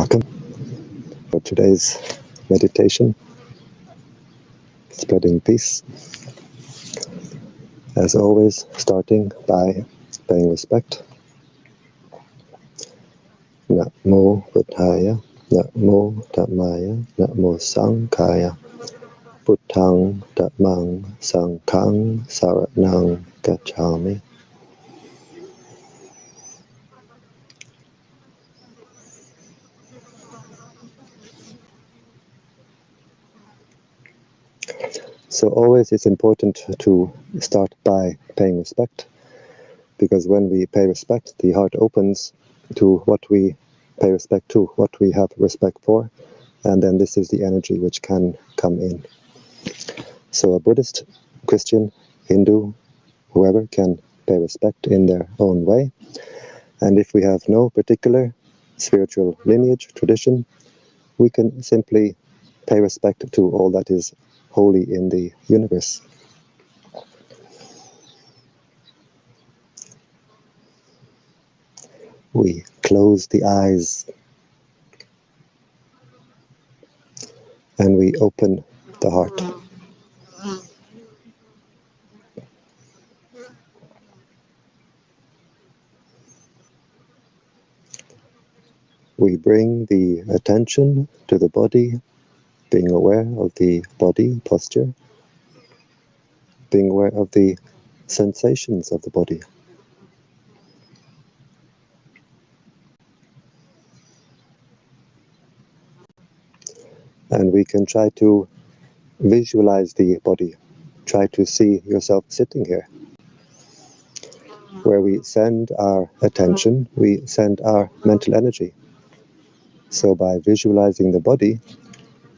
Welcome for today's meditation, spreading peace. As always, starting by paying respect. Namo Buddhaya, Namo Dhammaya, Namo Sanghaya, Buddhang Dhammang Sanghang Saranang Gacchami. So always it's important to start by paying respect, because when we pay respect, the heart opens to what we pay respect to, what we have respect for, and then this is the energy which can come in. So a Buddhist, Christian, Hindu, whoever can pay respect in their own way. And if we have no particular spiritual lineage, tradition, we can simply pay respect to all that is holy in the universe. We close the eyes and we open the heart. We bring the attention to the body, being aware of the body posture, being aware of the sensations of the body. And we can try to visualize the body, try to see yourself sitting here. Where we send our attention, we send our mental energy. So by visualizing the body,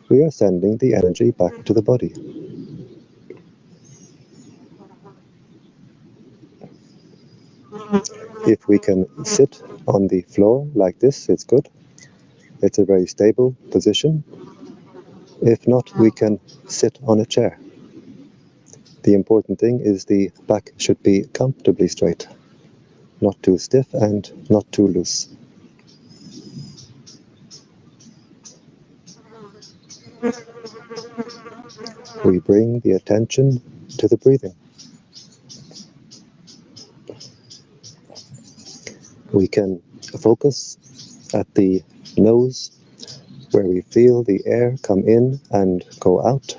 we are sending the energy back to the body. If we can sit on the floor like this, it's good. It's a very stable position. If not, we can sit on a chair. The important thing is the back should be comfortably straight, not too stiff and not too loose. We bring the attention to the breathing. We can focus at the nose, where we feel the air come in and go out.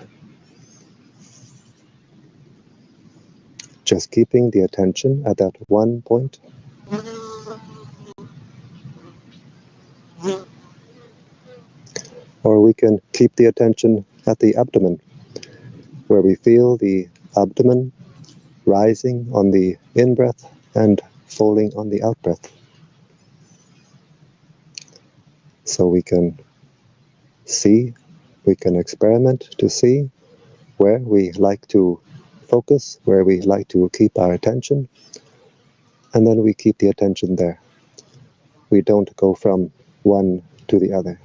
Just keeping the attention at that one point. Or we can keep the attention at the abdomen, where we feel the abdomen rising on the in-breath and falling on the out-breath. So we can see, we can experiment to see where we like to focus, where we like to keep our attention, and then we keep the attention there. We don't go from one to the other.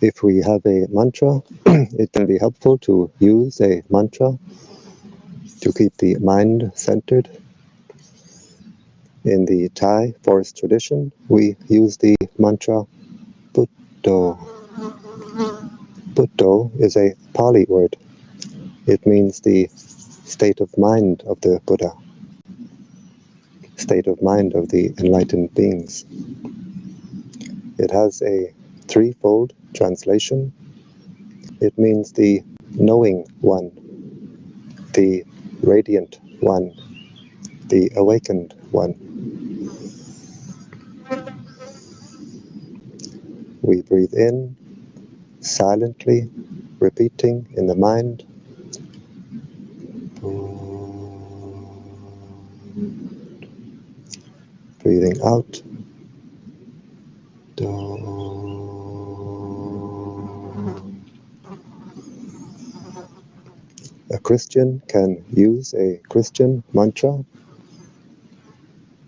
If we have a mantra, it can be helpful to use a mantra to keep the mind centered. In the Thai forest tradition, we use the mantra Buddho. Buddho is a Pali word. It means the state of mind of the Buddha, state of mind of the enlightened beings. It has a threefold translation. It means the knowing one, the radiant one, the awakened one. We breathe in, silently, repeating in the mind. Breathing out. A Christian can use a Christian mantra,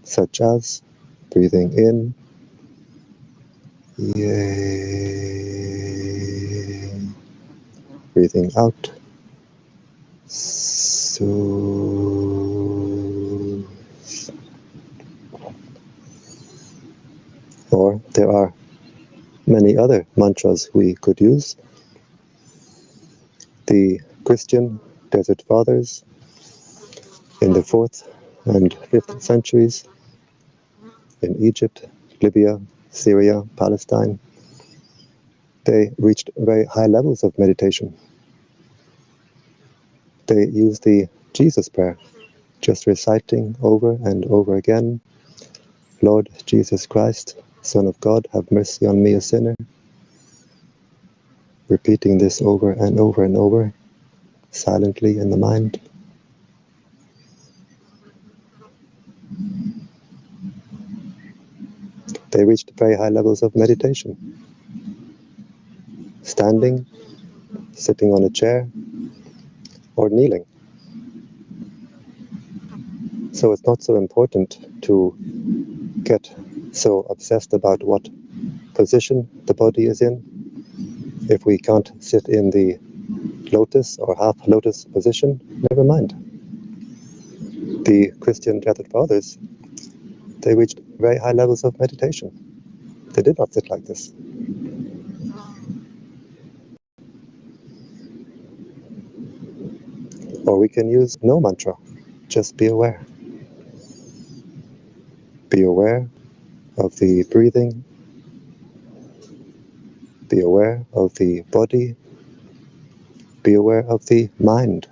such as breathing in, Yay, breathing out. So, or there are many other mantras we could use. The Christian Desert Fathers in the 4th and 5th centuries in Egypt, Libya, Syria, Palestine, they reached very high levels of meditation. They used the Jesus prayer, just reciting over and over again, Lord Jesus Christ, Son of God, have mercy on me, a sinner. Repeating this over and over and over, silently in the mind. They reached very high levels of meditation. Standing, sitting on a chair, or kneeling. So it's not so important to get so obsessed about what position the body is in. If we can't sit in the lotus or half lotus position, never mind. The Christian Desert Fathers, they reached very high levels of meditation. They did not sit like this. Or we can use no mantra, just be aware. Be aware of the breathing, be aware of the body, be aware of the mind.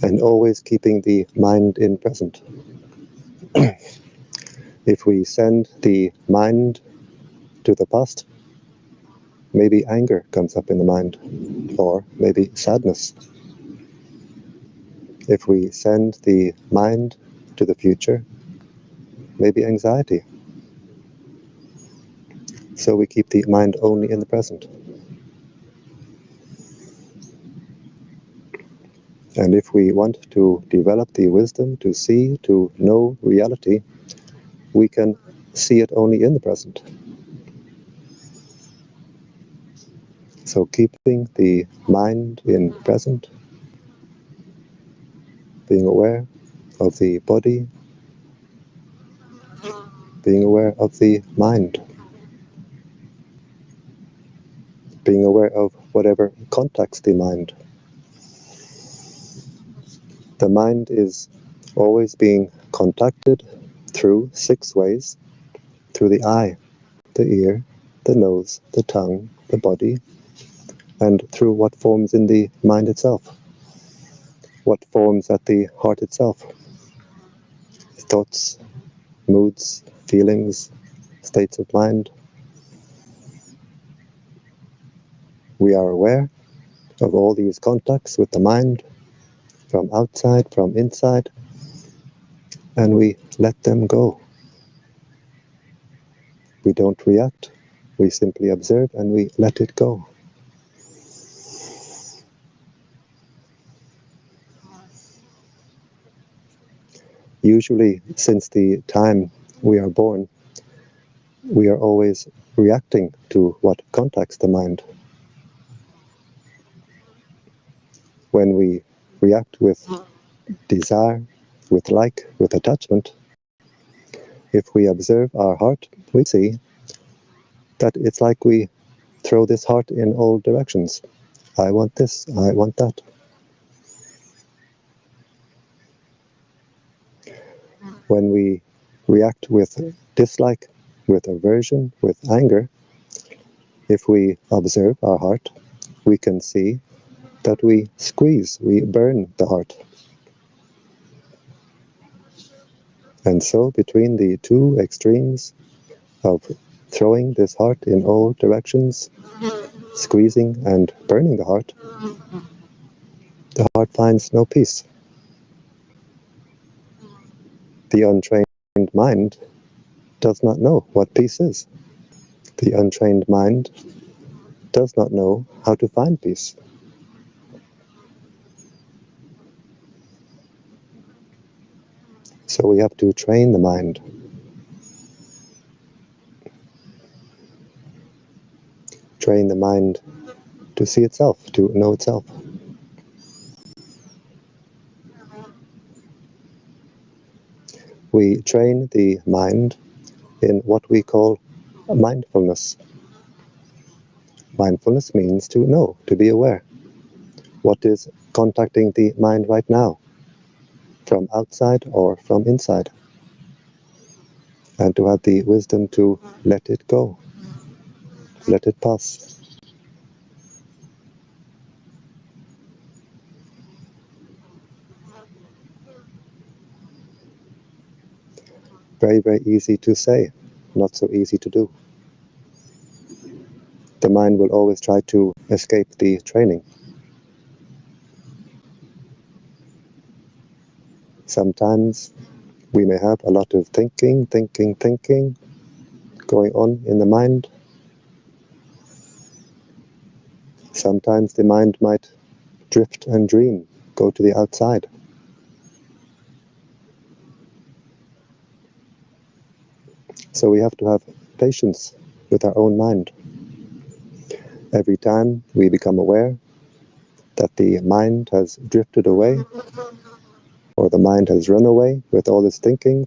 And always keeping the mind in present. If we send the mind to the past, maybe anger comes up in the mind, or maybe sadness. If we send the mind to the future, maybe anxiety. So we keep the mind only in the present. And if we want to develop the wisdom to see, to know reality, we can see it only in the present. So keeping the mind in present, being aware of the body, being aware of the mind, being aware of whatever contacts the mind. The mind is always being contacted through 6 ways, through the eye, the ear, the nose, the tongue, the body, and through what forms in the mind itself, what forms at the heart itself. Thoughts, moods, feelings, states of mind. We are aware of all these contacts with the mind, from outside, from inside, and we let them go. We don't react, we simply observe and we let it go. Usually, since the time we are born, we are always reacting to what contacts the mind. When we react with desire, with like, with attachment, if we observe our heart, we see that it's like we throw this heart in all directions. I want this, I want that. When we react with dislike, with aversion, with anger, if we observe our heart, we can see that we squeeze, we burn the heart. And so between the 2 extremes of throwing this heart in all directions, squeezing and burning the heart finds no peace. The untrained mind does not know what peace is. The untrained mind does not know how to find peace. So we have to train the mind. train the mind to see itself, to know itself. We train the mind in what we call mindfulness. Mindfulness means to know, to be aware. What is contacting the mind right now, from outside or from inside? And to have the wisdom to let it go, let it pass. Very, very easy to say, not so easy to do. The mind will always try to escape the training. Sometimes we may have a lot of thinking going on in the mind. Sometimes the mind might drift and dream, go to the outside. So we have to have patience with our own mind. Every time we become aware that the mind has drifted away, or the mind has run away with all this thinking,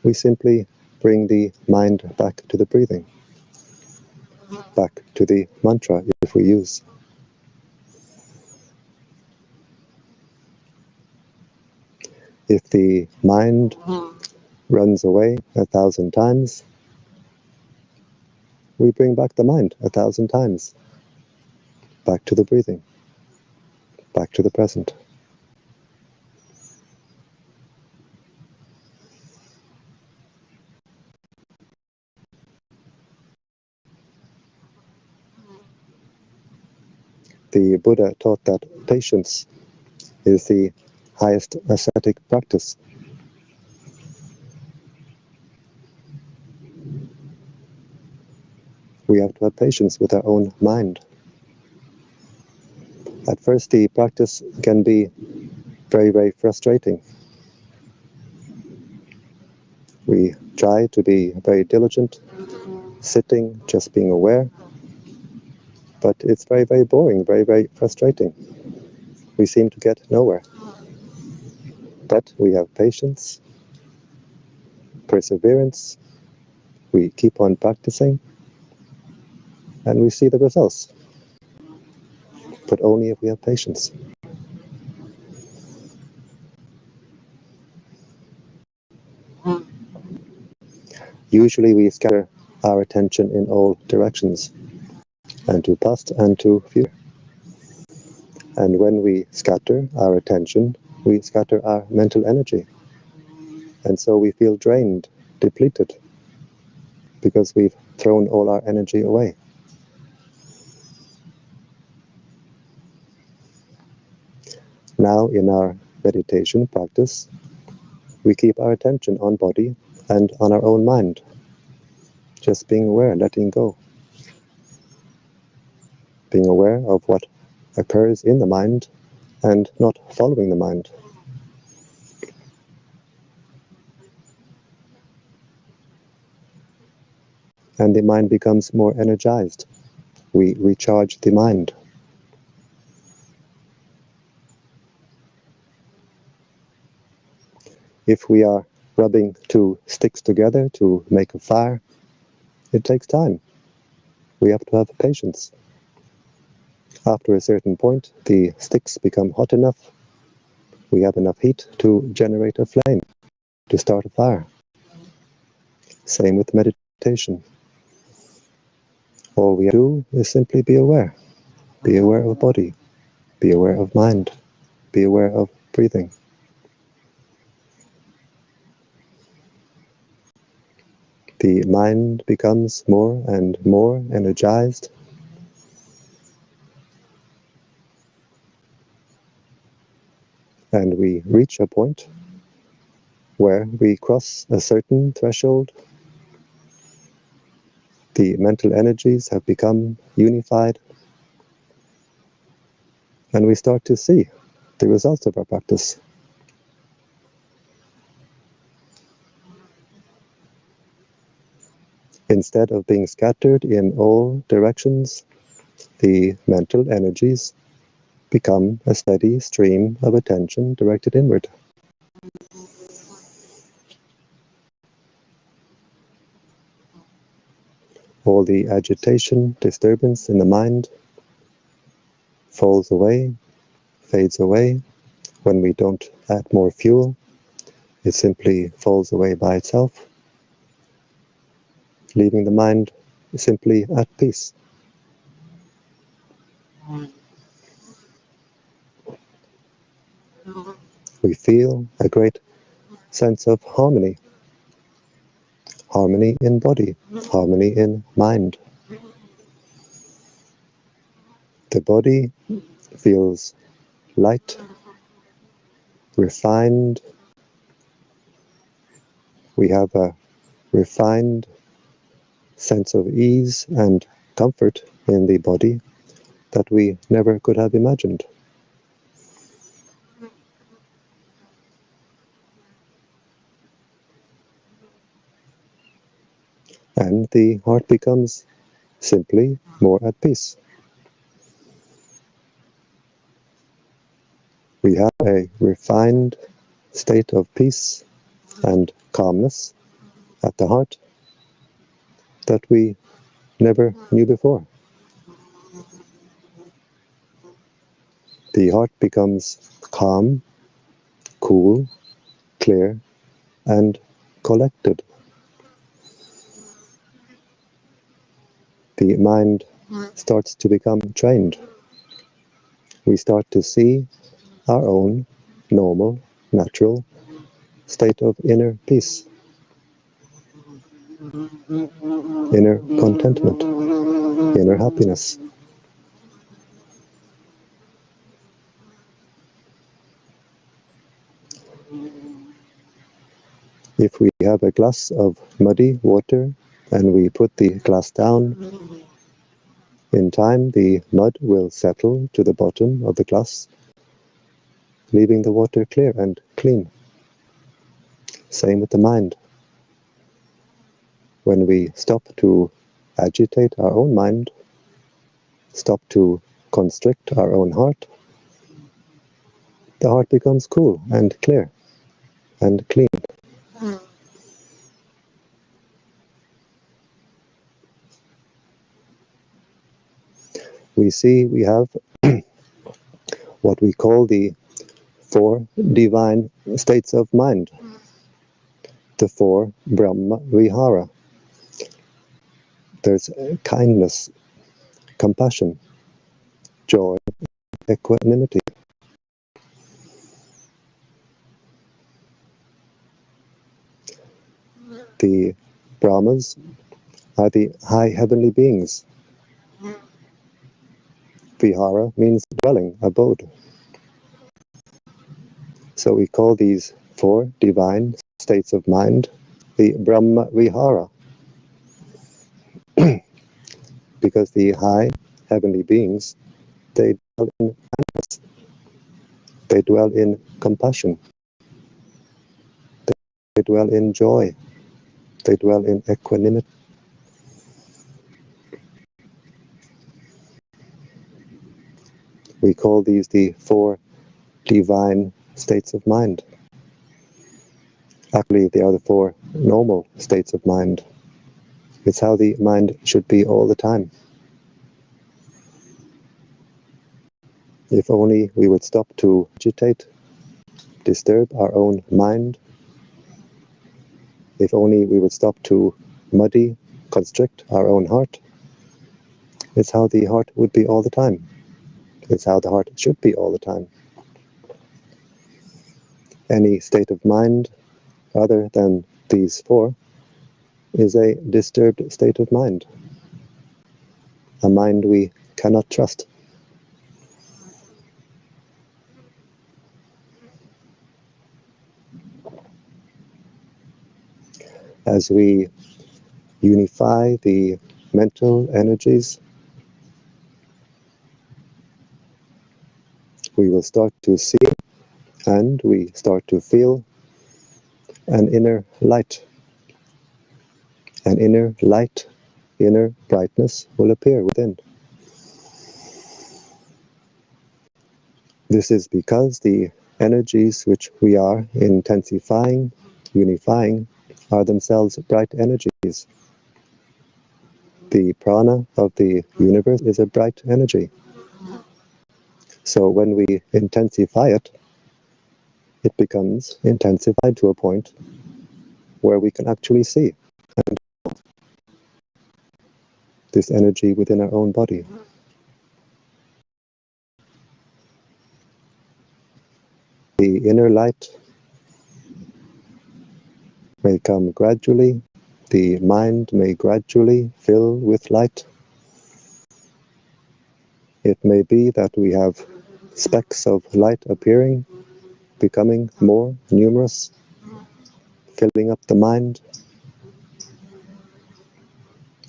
we simply bring the mind back to the breathing, back to the mantra if we use. If the mind runs away 1,000 times, we bring back the mind 1,000 times, back to the breathing, back to the present. The Buddha taught that patience is the highest ascetic practice. We have to have patience with our own mind. At first, the practice can be very, very frustrating. We try to be very diligent, sitting, just being aware, but it's very, very boring, very, very frustrating. We seem to get nowhere. But we have patience, perseverance, we keep on practicing, and we see the results. But only if we have patience. Usually we scatter our attention in all directions, and to past and to future. And when we scatter our attention, we scatter our mental energy. And so we feel drained, depleted, because we've thrown all our energy away. Now in our meditation practice, we keep our attention on body and on our own mind, just being aware, letting go. Being aware of what occurs in the mind and not following the mind. And the mind becomes more energized. We recharge the mind. If we are rubbing two sticks together to make a fire, it takes time. We have to have patience. After a certain point, the sticks become hot enough. We have enough heat to generate a flame, to start a fire. Same with meditation. All we do is simply be aware. Be aware of body. Be aware of mind. Be aware of breathing. The mind becomes more and more energized. And we reach a point where we cross a certain threshold. The mental energies have become unified. And we start to see the results of our practice. Instead of being scattered in all directions, the mental energies become a steady stream of attention directed inward. All the agitation, disturbance in the mind falls away, fades away. When we don't add more fuel, it simply falls away by itself, leaving the mind simply at peace. We feel a great sense of harmony. Harmony in body, harmony in mind. The body feels light, refined. We have a refined sense of ease and comfort in the body that we never could have imagined. And the heart becomes simply more at peace. We have a refined state of peace and calmness at the heart that we never knew before. The heart becomes calm, cool, clear, and collected. The mind starts to become trained. We start to see our own normal, natural state of inner peace, inner contentment, inner happiness. If we have a glass of muddy water and we put the glass down, in time the mud will settle to the bottom of the glass, leaving the water clear and clean. Same with the mind. When we stop to agitate our own mind, stop to constrict our own heart, the heart becomes cool and clear and clean. We see we have what we call the 4 divine states of mind, the 4 Brahma Vihara. There's kindness, compassion, joy, equanimity. The Brahmas are the high heavenly beings. Vihara means dwelling, abode. So we call these 4 divine states of mind the Brahma Vihara, because the high heavenly beings, they dwell in kindness, they dwell in compassion, they dwell in joy, they dwell in equanimity. We call these the 4 divine states of mind. Actually, they are the 4 normal states of mind. It's how the mind should be all the time. If only we would stop to agitate, disturb our own mind. If only we would stop to muddy, constrict our own heart. It's how the heart would be all the time. It's how the heart should be all the time. Any state of mind other than these 4 is a disturbed state of mind, a mind we cannot trust. As we unify the mental energies, we will start to see and we start to feel an inner light, An inner light, inner brightness will appear within. This is because the energies which we are intensifying, unifying, are themselves bright energies. The prana of the universe is a bright energy. So when we intensify it, it becomes intensified to a point where we can actually see and this energy within our own body. The inner light may come gradually, the mind may gradually fill with light. It may be that we have specks of light appearing, becoming more numerous, filling up the mind.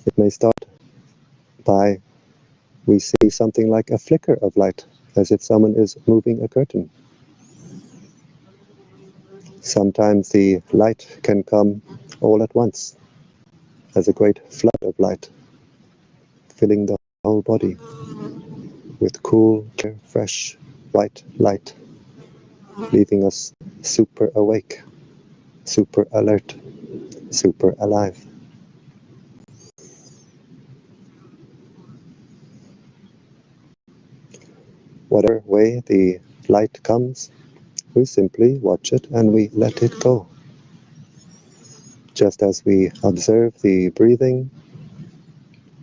It may start by we see something like a flicker of light, as if someone is moving a curtain. Sometimes the light can come all at once, as a great flood of light, filling the whole body with cool, clear, fresh, white light, leaving us super awake, super alert, super alive. Whatever way the light comes, we simply watch it and we let it go. Just as we observe the breathing,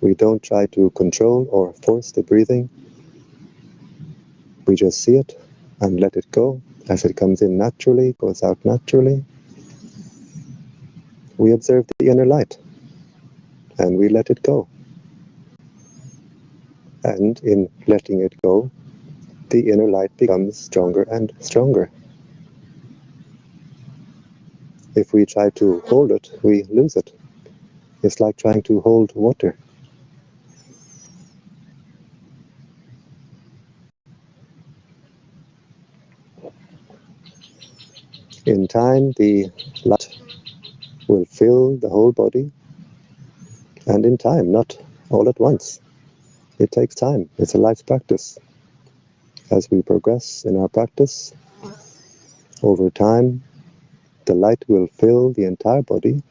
we don't try to control or force the breathing. We just see it and let it go as it comes in naturally, goes out naturally. We observe the inner light and we let it go. And in letting it go, the inner light becomes stronger and stronger. If we try to hold it, we lose it. It's like trying to hold water. In time, the light will fill the whole body, and in time, not all at once. It takes time. It's a life practice. As we progress in our practice, over time, the light will fill the entire body.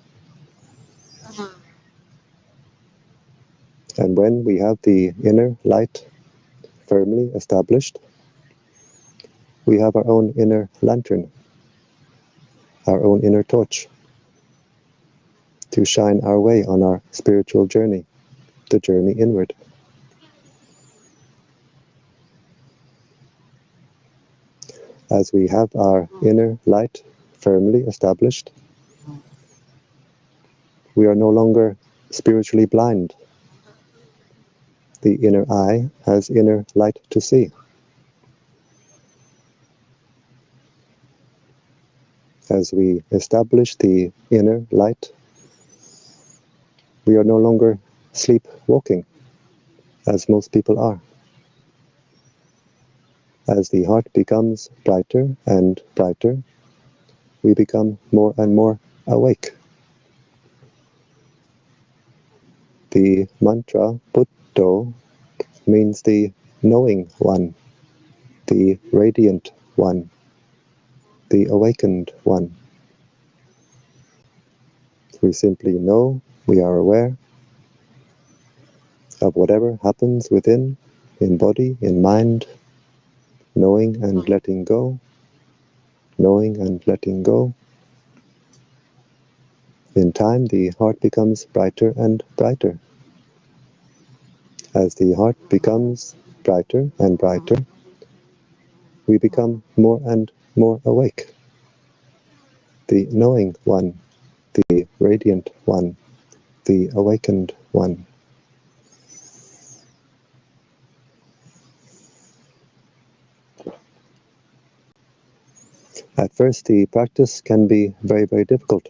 And when we have the inner light firmly established, we have our own inner lantern, our own inner torch, to shine our way on our spiritual journey, the journey inward. As we have our inner light firmly established, we are no longer spiritually blind. The inner eye has inner light to see. As we establish the inner light, we are no longer sleepwalking, as most people are. As the heart becomes brighter and brighter, we become more and more awake. The mantra Buddho means the knowing one, the radiant one, the awakened one. We simply know, we are aware of whatever happens within, in body, in mind, knowing and letting go, knowing and letting go. In time, the heart becomes brighter and brighter. As the heart becomes brighter and brighter, we become more and more awake. The knowing one, the radiant one, the awakened one. At first, the practice can be very, very difficult,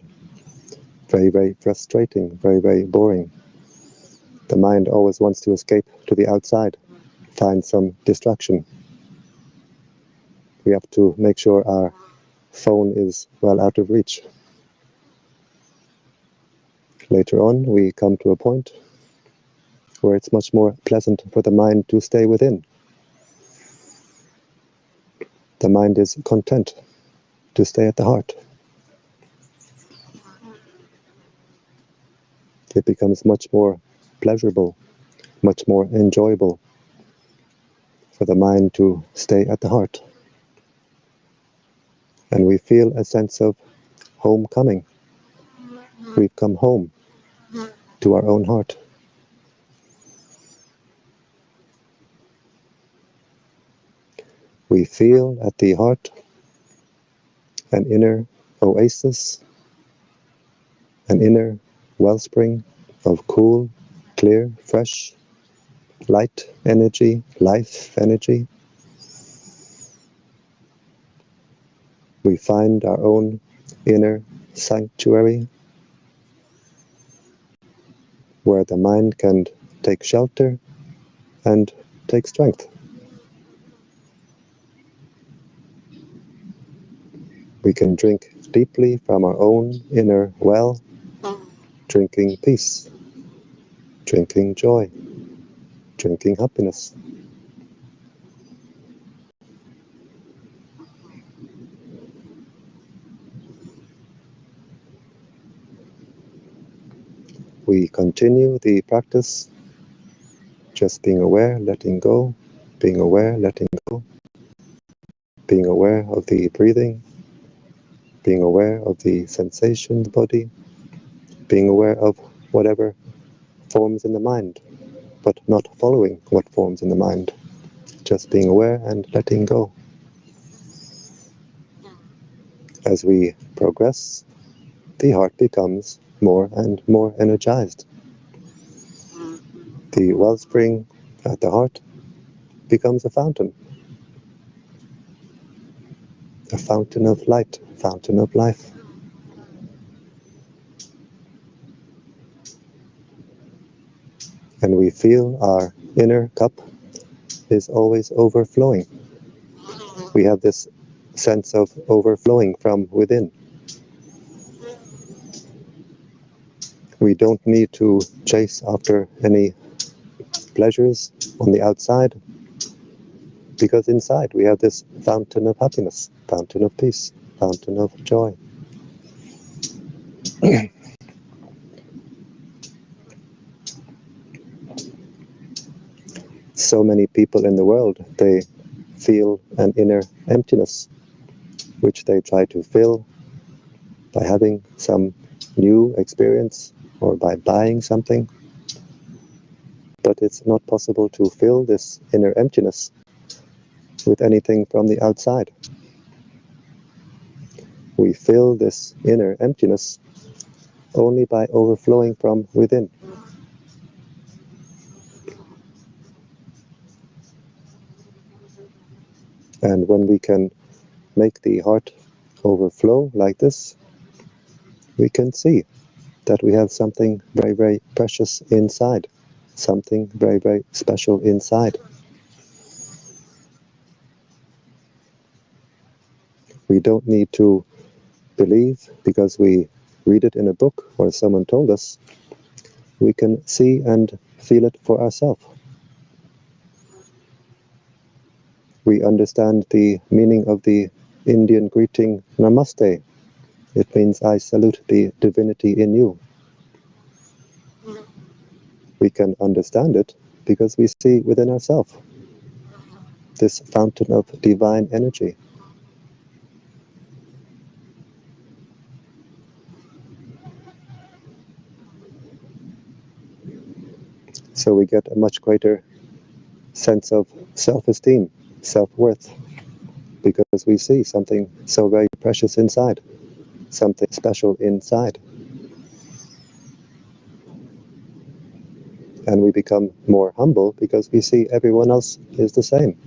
very, very frustrating, very, very boring. The mind always wants to escape to the outside, find some distraction. We have to make sure our phone is well out of reach. Later on, we come to a point where it's much more pleasant for the mind to stay within. The mind is content to stay at the heart. It becomes much more pleasurable, much more enjoyable for the mind to stay at the heart. And we feel a sense of homecoming. We've come home to our own heart. We feel at the heart an inner oasis, an inner wellspring of cool, clear, fresh, light energy, life energy. We find our own inner sanctuary where the mind can take shelter and take strength. We can drink deeply from our own inner well, drinking peace, drinking joy, drinking happiness. We continue the practice, just being aware, letting go, being aware, letting go, being aware of the breathing, being aware of the sensation in the body, being aware of whatever forms in the mind, but not following what forms in the mind, just being aware and letting go. As we progress, the heart becomes more and more energized. The wellspring at the heart becomes a fountain of light, fountain of life. And we feel our inner cup is always overflowing. We have this sense of overflowing from within. We don't need to chase after any pleasures on the outside, because inside we have this fountain of happiness, fountain of peace, fountain of joy. So many people in the world, they feel an inner emptiness, which they try to fill by having some new experience or by buying something. But it's not possible to fill this inner emptiness with anything from the outside. We fill this inner emptiness only by overflowing from within. And when we can make the heart overflow like this, we can see that we have something very, very precious inside, something very, very special inside. We don't need to believe because we read it in a book or someone told us. We can see and feel it for ourselves. We understand the meaning of the Indian greeting Namaste. It means I salute the divinity in you. We can understand it because we see within ourselves this fountain of divine energy. So we get a much greater sense of self-esteem, self-worth, because we see something so very precious inside, something special inside. And we become more humble because we see everyone else is the same.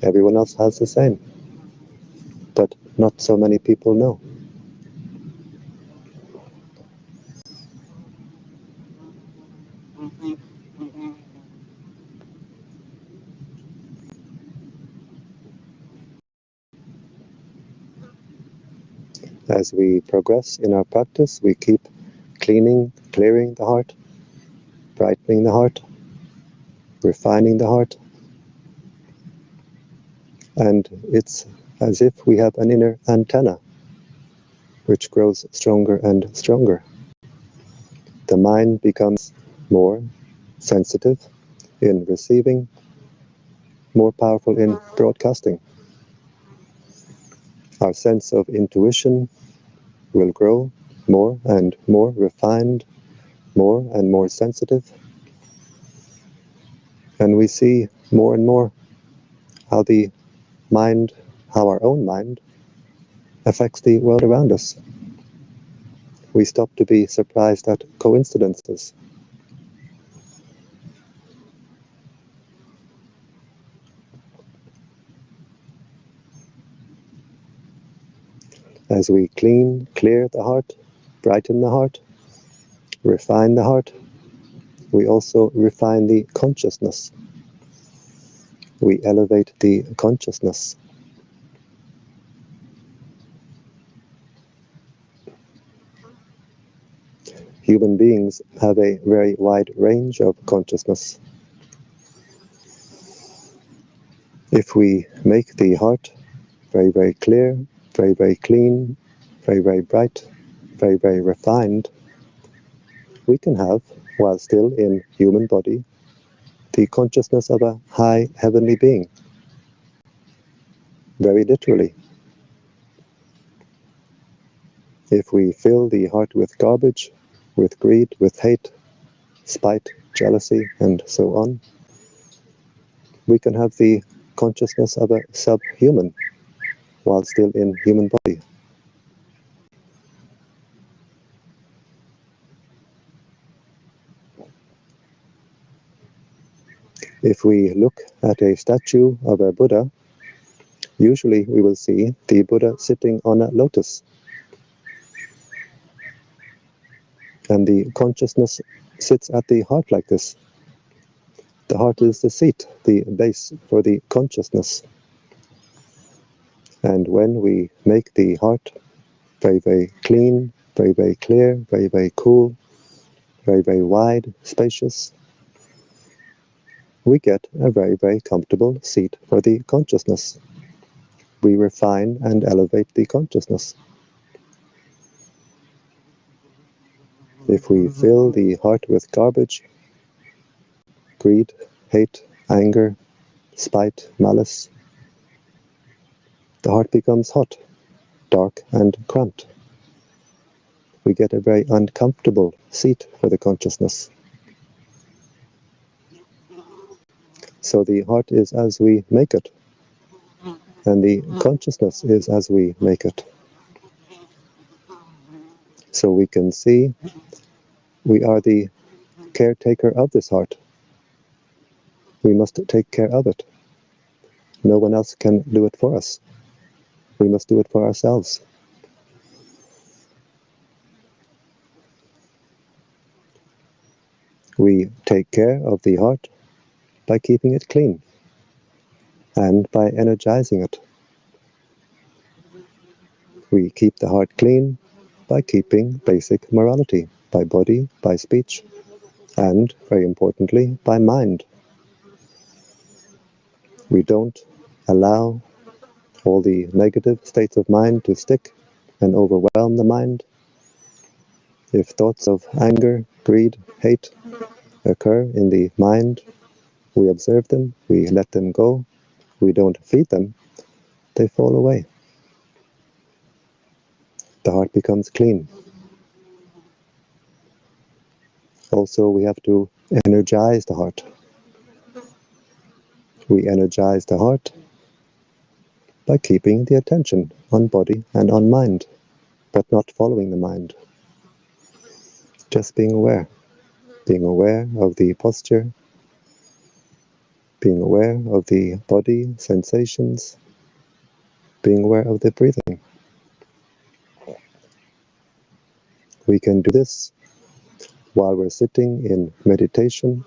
Everyone else has the same. But not so many people know. As we progress in our practice, we keep cleaning, clearing the heart, brightening the heart, refining the heart. And it's as if we have an inner antenna which grows stronger and stronger. The mind becomes more sensitive in receiving, more powerful in broadcasting. Our sense of intuition will grow more and more refined, more and more sensitive. And we see more and more how the mind, how our own mind affects the world around us. We stop to be surprised at coincidences. As we clean, clear the heart, brighten the heart, refine the heart, we also refine the consciousness. We elevate the consciousness. Human beings have a very wide range of consciousness. If we make the heart very, very clear, very, very clean, very, very bright, very, very refined, we can have, while still in human body, the consciousness of a high heavenly being. Very literally. If we fill the heart with garbage, with greed, with hate, spite, jealousy, and so on, we can have the consciousness of a subhuman while still in human body. If we look at a statue of a Buddha, usually we will see the Buddha sitting on a lotus. And the consciousness sits at the heart like this. The heart is the seat, the base for the consciousness. And when we make the heart very, very clean, very, very clear, very, very cool, very, very wide, spacious, we get a very, very comfortable seat for the consciousness. We refine and elevate the consciousness. If we fill the heart with garbage, greed, hate, anger, spite, malice, the heart becomes hot, dark, and cramped. We get a very uncomfortable seat for the consciousness. So the heart is as we make it, and the consciousness is as we make it. So we can see we are the caretaker of this heart. We must take care of it. No one else can do it for us. We must do it for ourselves. We take care of the heart by keeping it clean and by energizing it. We keep the heart clean by keeping basic morality, by body, by speech, and, very importantly, by mind. We don't allow all the negative states of mind to stick and overwhelm the mind. If thoughts of anger, greed, hate occur in the mind, we observe them, we let them go, we don't feed them, they fall away. The heart becomes clean. Also, we have to energize the heart. We energize the heart by keeping the attention on body and on mind, but not following the mind. Just being aware of the posture, being aware of the body sensations, being aware of the breathing. We can do this while we're sitting in meditation.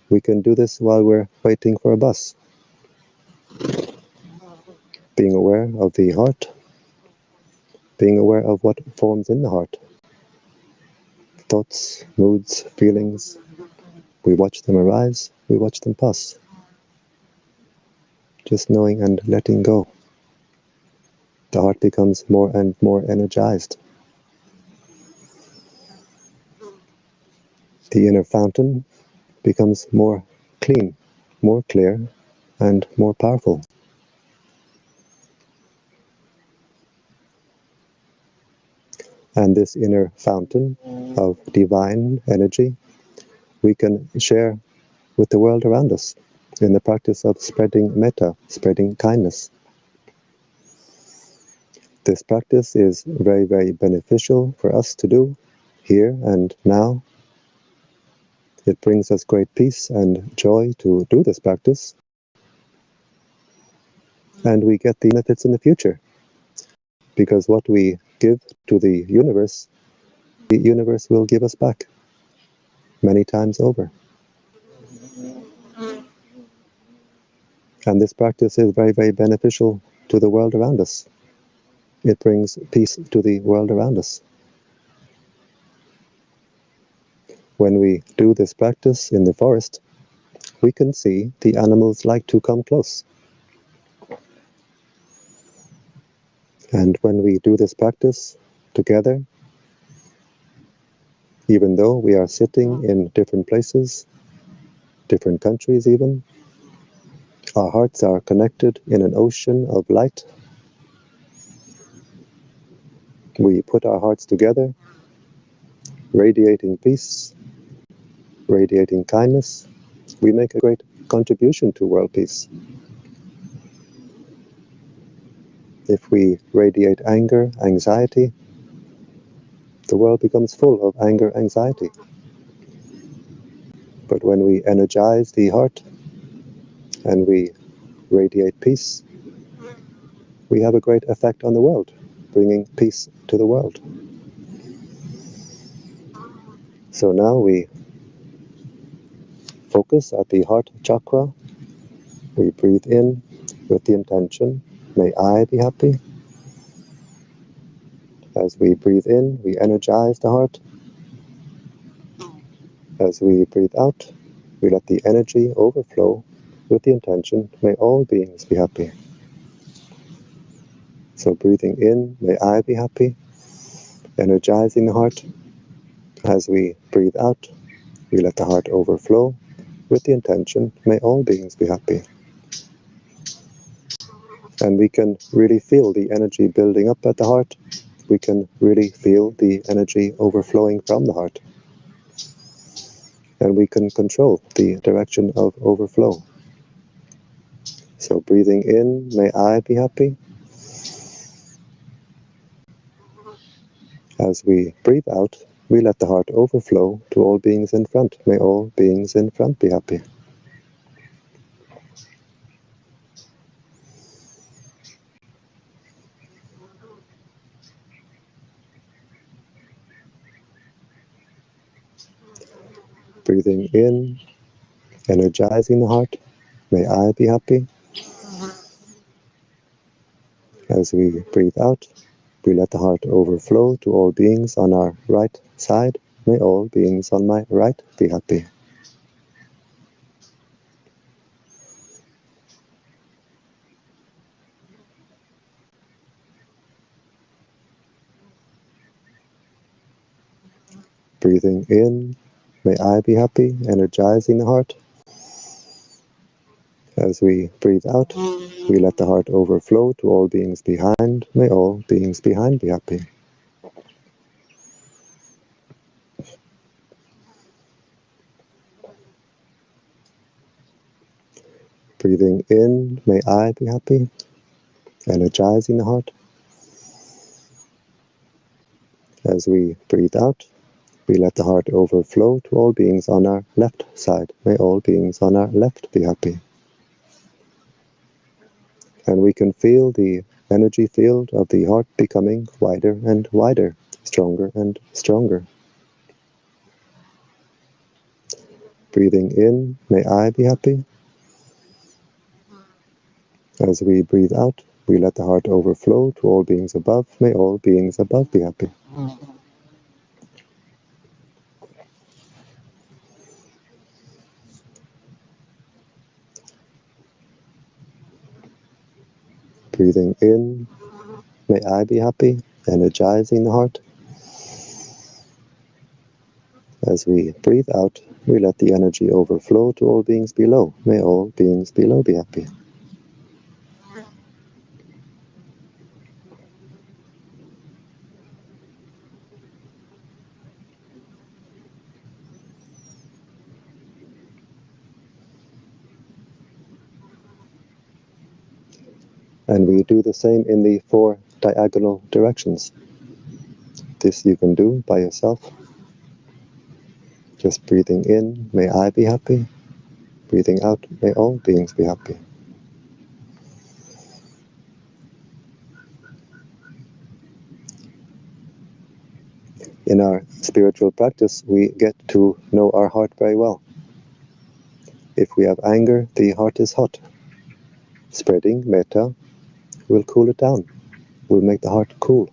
We can do this while we're waiting for a bus. Being aware of the heart, being aware of what forms in the heart. thoughts, moods, feelings. We watch them arise, we watch them pass. Just knowing and letting go. The heart becomes more and more energized. The inner fountain becomes more clean, more clear, and more powerful. And this inner fountain of divine energy we can share with the world around us in the practice of spreading metta, spreading kindness. This practice is very, very beneficial for us to do here and now. It brings us great peace and joy to do this practice. And we get the benefits in the future. Because what we give to the universe will give us back many times over. And this practice is very, very beneficial to the world around us. It brings peace to the world around us. When we do this practice in the forest, we can see the animals like to come close. And when we do this practice together, even though we are sitting in different places, different countries even, our hearts are connected in an ocean of light. We put our hearts together, radiating peace, radiating kindness. We make a great contribution to world peace. If we radiate anger, anxiety, the world becomes full of anger, anxiety. But when we energize the heart and we radiate peace, we have a great effect on the world, bringing peace to the world. So now we focus at the Heart Chakra. We breathe in with the intention, may I be happy. As we breathe in, we energize the heart. As we breathe out, we let the energy overflow with the intention, may all beings be happy. So breathing in, may I be happy, energizing the heart. As we breathe out, we let the heart overflow with the intention, may all beings be happy. And we can really feel the energy building up at the heart. We can really feel the energy overflowing from the heart. And we can control the direction of overflow. So breathing in, may I be happy. As we breathe out, we let the heart overflow to all beings in front. May all beings in front be happy. Breathing in, energizing the heart. May I be happy. As we breathe out, we let the heart overflow to all beings on our right side. May all beings on my right be happy. Breathing in, may I be happy, energizing the heart. As we breathe out, we let the heart overflow to all beings behind. May all beings behind be happy. Breathing in, may I be happy, energizing the heart. As we breathe out, we let the heart overflow to all beings on our left side. May all beings on our left be happy. And we can feel the energy field of the heart becoming wider and wider, stronger and stronger. Breathing in, may I be happy. As we breathe out, we let the heart overflow to all beings above. May all beings above be happy. Breathing in, may I be happy, energizing the heart. As we breathe out, we let the energy overflow to all beings below. May all beings below be happy. And we do the same in the 4 diagonal directions. This you can do by yourself. Just breathing in, may I be happy. Breathing out, may all beings be happy. In our spiritual practice, we get to know our heart very well. If we have anger, the heart is hot. Spreading metta will cool it down, will make the heart cool.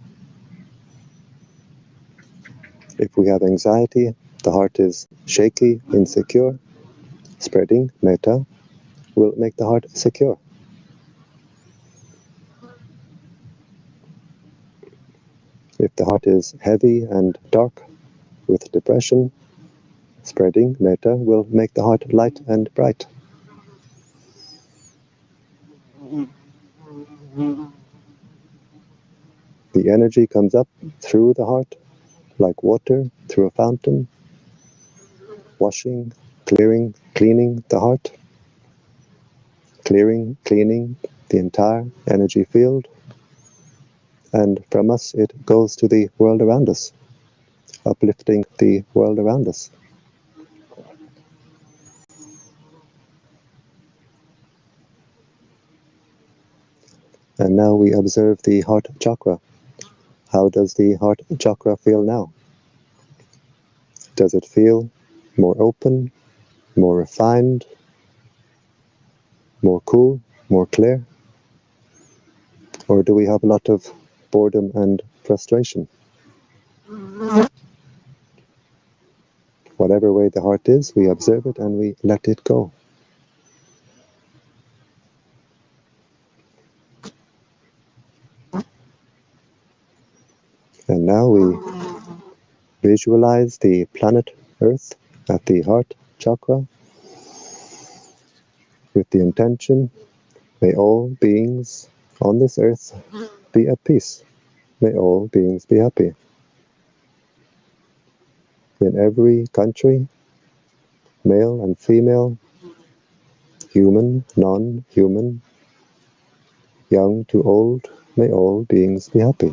If we have anxiety, the heart is shaky, insecure. Spreading metta will make the heart secure. If the heart is heavy and dark with depression, spreading metta will make the heart light and bright. The energy comes up through the heart like water through a fountain, washing, clearing, cleaning the heart, clearing, cleaning the entire energy field, and from us it goes to the world around us, uplifting the world around us. And now we observe the heart chakra. How does the heart chakra feel now? Does it feel more open, more refined, more cool, more clear? Or do we have a lot of boredom and frustration? Whatever way the heart is, we observe it and we let it go. And now we visualize the planet Earth at the heart chakra with the intention, may all beings on this earth be at peace. May all beings be happy. In every country, male and female, human, non-human, young to old, may all beings be happy.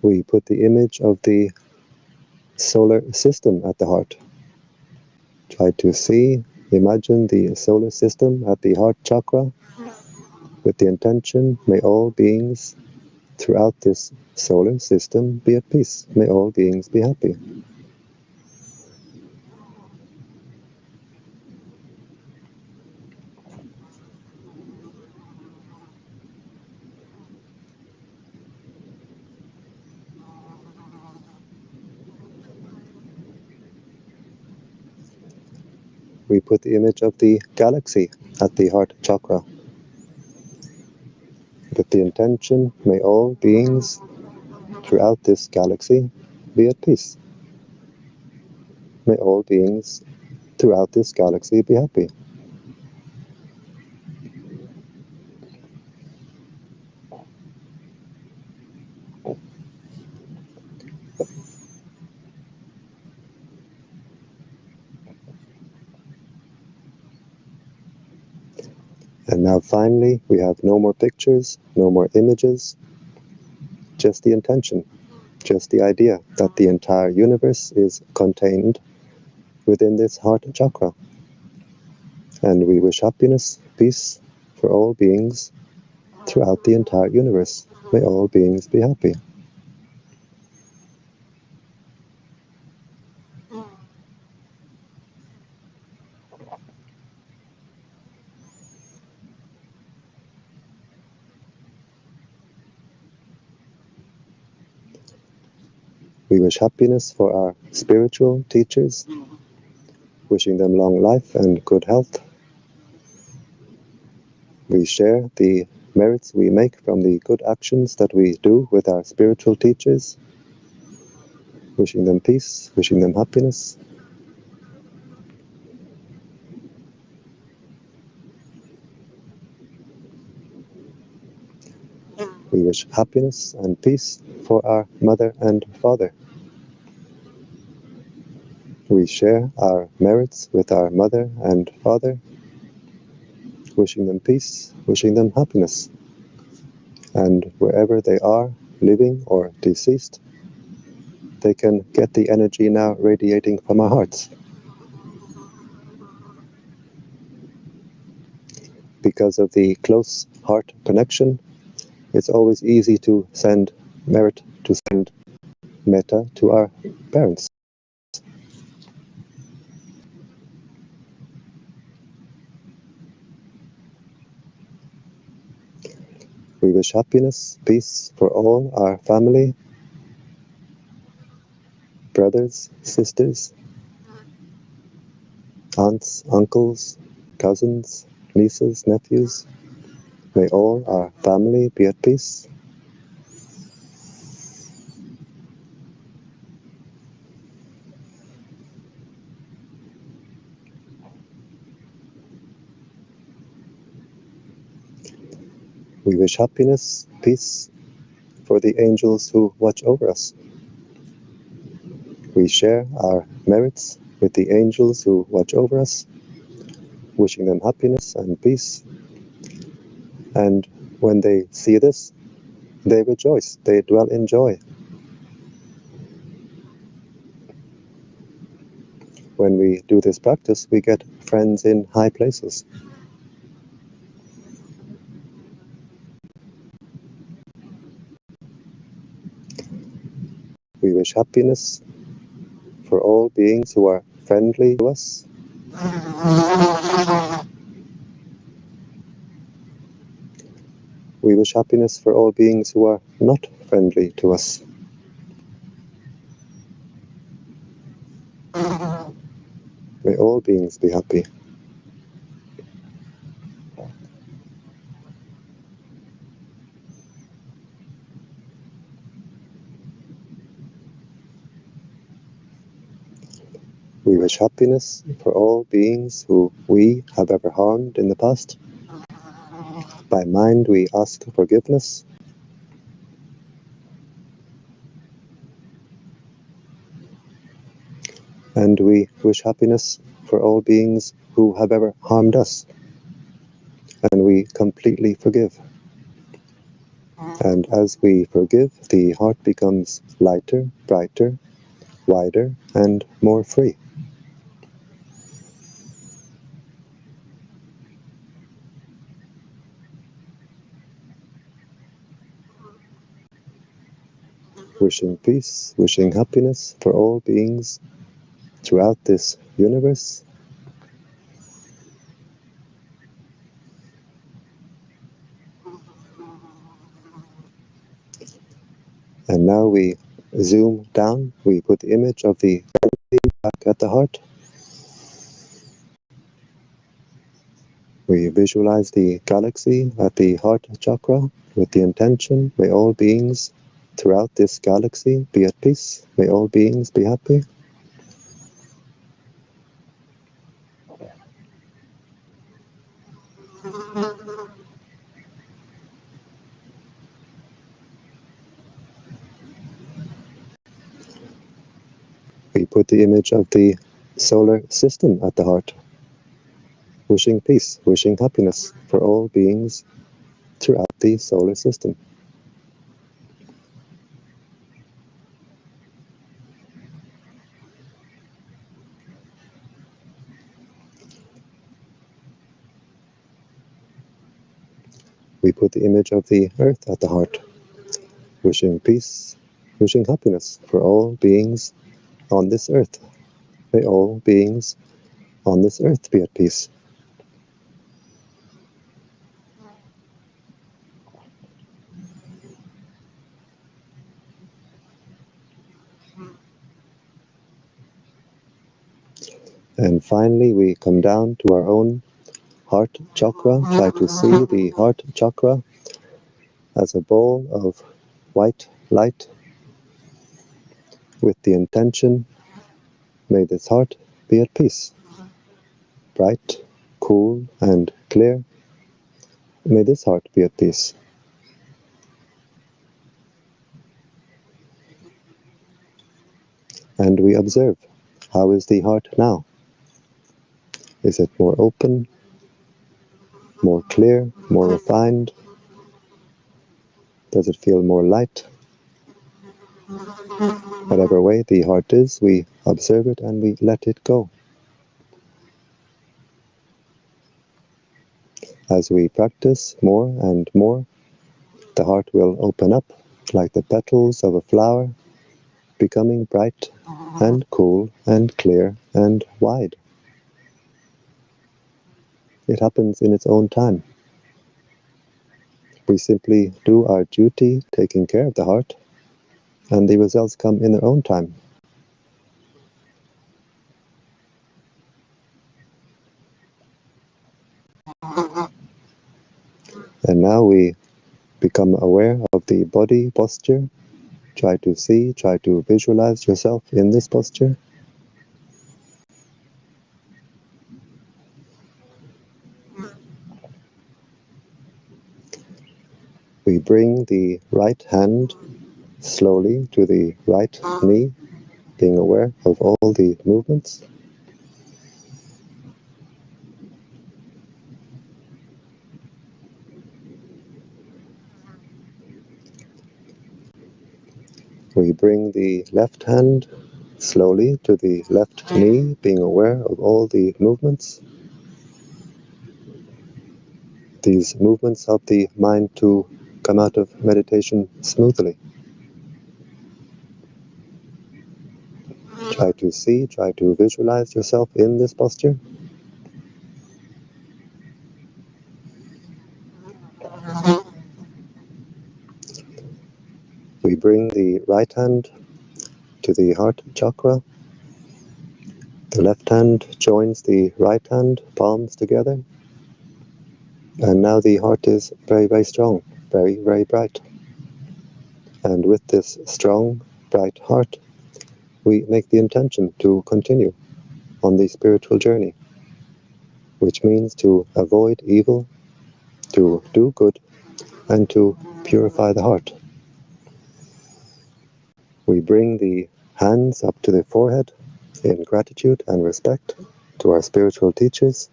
We put the image of the solar system at the heart. Try to see, imagine the solar system at the heart chakra with the intention, may all beings throughout this solar system be at peace. May all beings be happy. We put the image of the galaxy at the heart chakra with the intention, may all beings throughout this galaxy be at peace. May all beings throughout this galaxy be happy. And now finally, we have no more pictures, no more images, just the intention, just the idea that the entire universe is contained within this heart chakra. And we wish happiness, peace for all beings throughout the entire universe. May all beings be happy. We wish happiness for our spiritual teachers, wishing them long life and good health. We share the merits we make from the good actions that we do with our spiritual teachers, wishing them peace, wishing them happiness. We wish happiness and peace for our mother and father. We share our merits with our mother and father, wishing them peace, wishing them happiness. And wherever they are, living or deceased, they can get the energy now radiating from our hearts. Because of the close heart connection, it's always easy to send merit, to send metta to our parents. We wish happiness, peace for all our family, brothers, sisters, aunts, uncles, cousins, nieces, nephews. May all our family be at peace. We wish happiness, peace for the angels who watch over us. We share our merits with the angels who watch over us, wishing them happiness and peace. And when they see this, they rejoice, they dwell in joy. When we do this practice, we get friends in high places. We wish happiness for all beings who are friendly to us. We wish happiness for all beings who are not friendly to us. May all beings be happy. We wish happiness for all beings who we have ever harmed in the past. By mind, we ask forgiveness. And we wish happiness for all beings who have ever harmed us. And we completely forgive. And as we forgive, the heart becomes lighter, brighter, wider, and more free. Wishing peace, wishing happiness for all beings throughout this universe. And now we zoom down, we put the image of the galaxy back at the heart. We visualize the galaxy at the Heart Chakra with the intention, may all beings throughout this galaxy be at peace, may all beings be happy. We put the image of the solar system at the heart, wishing peace, wishing happiness for all beings throughout the solar system. We put the image of the earth at the heart, wishing peace, wishing happiness for all beings on this earth. May all beings on this earth be at peace. And finally, we come down to our own heart chakra. Try to see the heart chakra as a ball of white light with the intention, may this heart be at peace, bright, cool, and clear. May this heart be at peace. And we observe, how is the heart now? Is it more open, more clear, more refined? Does it feel more light? Whatever way the heart is, we observe it and we let it go. As we practice more and more, the heart will open up like the petals of a flower, becoming bright and cool and clear and wide. It happens in its own time. We simply do our duty, taking care of the heart, and the results come in their own time. And now we become aware of the body posture. Try to see, try to visualize yourself in this posture. We bring the right hand slowly to the right knee, being aware of all the movements. We bring the left hand slowly to the left knee, being aware of all the movements. These movements help the mind to come out of meditation smoothly. Try to see, try to visualize yourself in this posture. We bring the right hand to the heart chakra. The left hand joins the right hand, palms together. And now the heart is very, very strong, very, very bright. And with this strong, bright heart, we make the intention to continue on the spiritual journey, which means to avoid evil, to do good, and to purify the heart. We bring the hands up to the forehead in gratitude and respect to our spiritual teachers.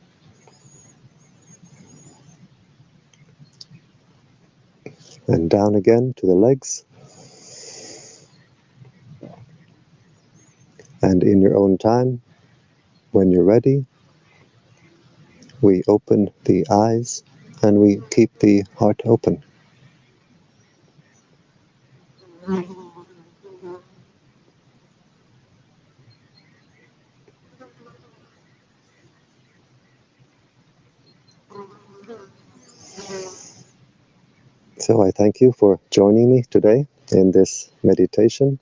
And down again to the legs. And in your own time, when you're ready, we open the eyes and we keep the heart open. So I thank you for joining me today in this meditation,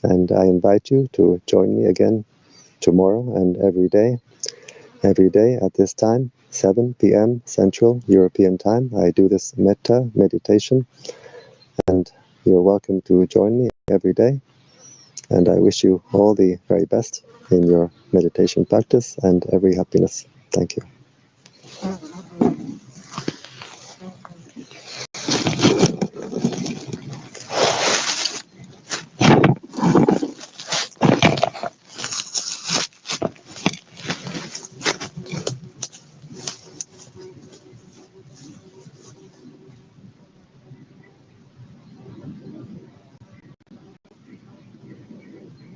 and I invite you to join me again tomorrow and every day at this time, 7 p.m. Central European Time. I do this Metta Meditation, and you're welcome to join me every day. And I wish you all the very best in your meditation practice and every happiness. Thank you.